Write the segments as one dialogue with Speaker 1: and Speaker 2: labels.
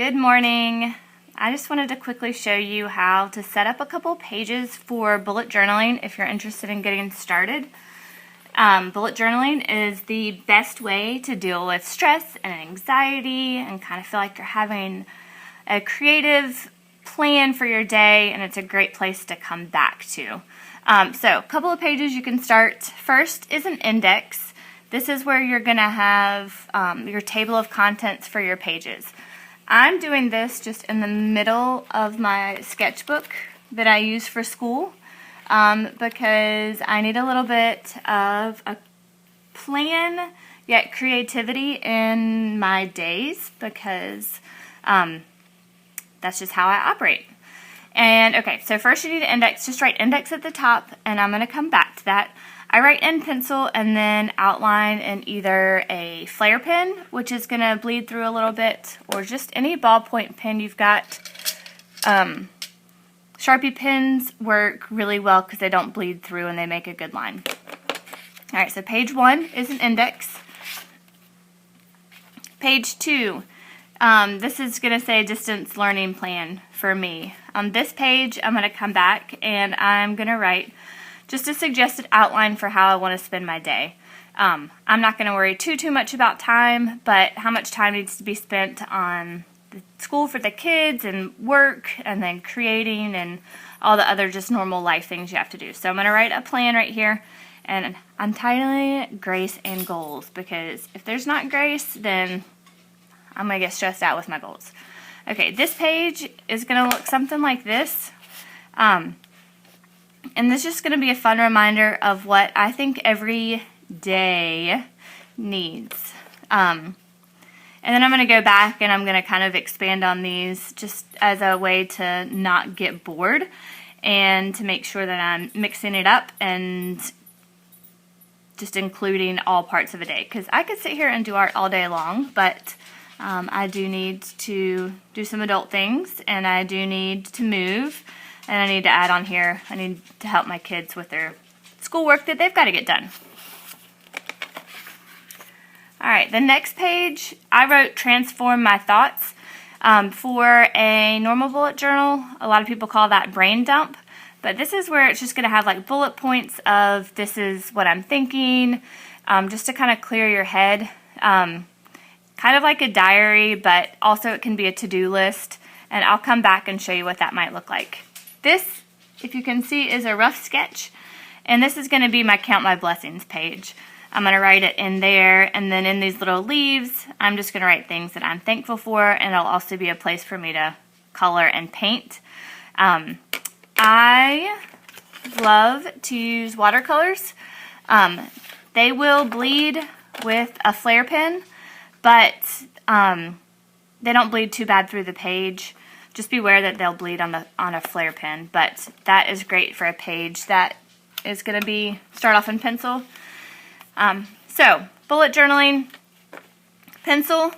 Speaker 1: Good morning. I just wanted to quickly show you how to set up a couple pages for bullet journaling if you're interested in getting started. Bullet journaling is the best way to deal with stress and anxiety and kind of feel like you're having a creative plan for your day, and it's a great place to come back to. So a couple of pages you can start. First is an index. This is where you're going to have your table of contents for your pages. I'm doing this just in the middle of my sketchbook that I use for school because I need a little bit of a plan yet creativity in my days because that's just how I operate. And okay, so first you need an index. Just write index at the top, and I'm going to come back to that. I write in pencil and then outline in either a flare pen, which is going to bleed through a little bit, or just any ballpoint pen you've got. Sharpie pens work really well because they don't bleed through and they make a good line. Alright, so page 1 is an index. Page 2, this is going to say distance learning plan for me. On this page, I'm going to come back and I'm going to write just a suggested outline for how I want to spend my day. I'm not going to worry too much about time, but how much time needs to be spent on the school for the kids and work and then creating and all the other just normal life things you have to do. So I'm going to write a plan right here, and I'm titling it Grace and Goals, because if there's not grace, then I'm going to get stressed out with my goals. Okay, this page is going to look something like this. And this is just going to be a fun reminder of what I think every day needs. And then I'm going to go back and I'm going to kind of expand on these just as a way to not get bored and to make sure that I'm mixing it up and just including all parts of a day. Because I could sit here and do art all day long, but I do need to do some adult things, and I do need to move. And I need to add on here, I need to help my kids with their schoolwork that they've got to get done. Alright, the next page, I wrote transform my thoughts. For a normal bullet journal, a lot of people call that brain dump. But this is where it's just going to have like bullet points of this is what I'm thinking, just to kind of clear your head. Kind of like a diary, but also it can be a to-do list. And I'll come back and show you what that might look like. This, if you can see, is a rough sketch, and this is going to be my Count My Blessings page. I'm going to write it in there, and then in these little leaves, I'm just going to write things that I'm thankful for, and it'll also be a place for me to color and paint. I love to use watercolors. They will bleed with a flare pen, but they don't bleed too bad through the page. Just beware that they'll bleed on a flare pen, but that is great for a page that is going to start off in pencil. So, bullet journaling, pencil,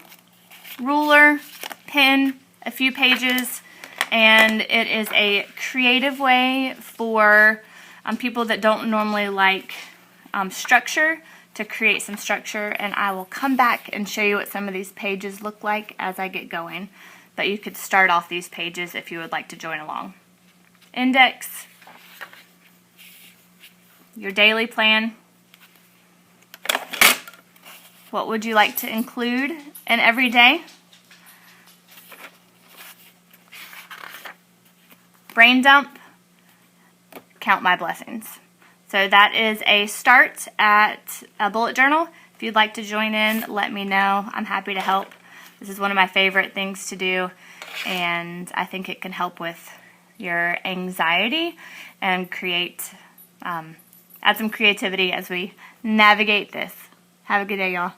Speaker 1: ruler, pen, a few pages, and it is a creative way for people that don't normally like structure to create some structure, and I will come back and show you what some of these pages look like as I get going. But you could start off these pages if you would like to join along. Index, your daily plan. What would you like to include in every day? Brain dump, count my blessings. So that is a start at a bullet journal. If you'd like to join in, let me know. I'm happy to help. This is one of my favorite things to do, and I think it can help with your anxiety and add some creativity as we navigate this. Have a good day, y'all.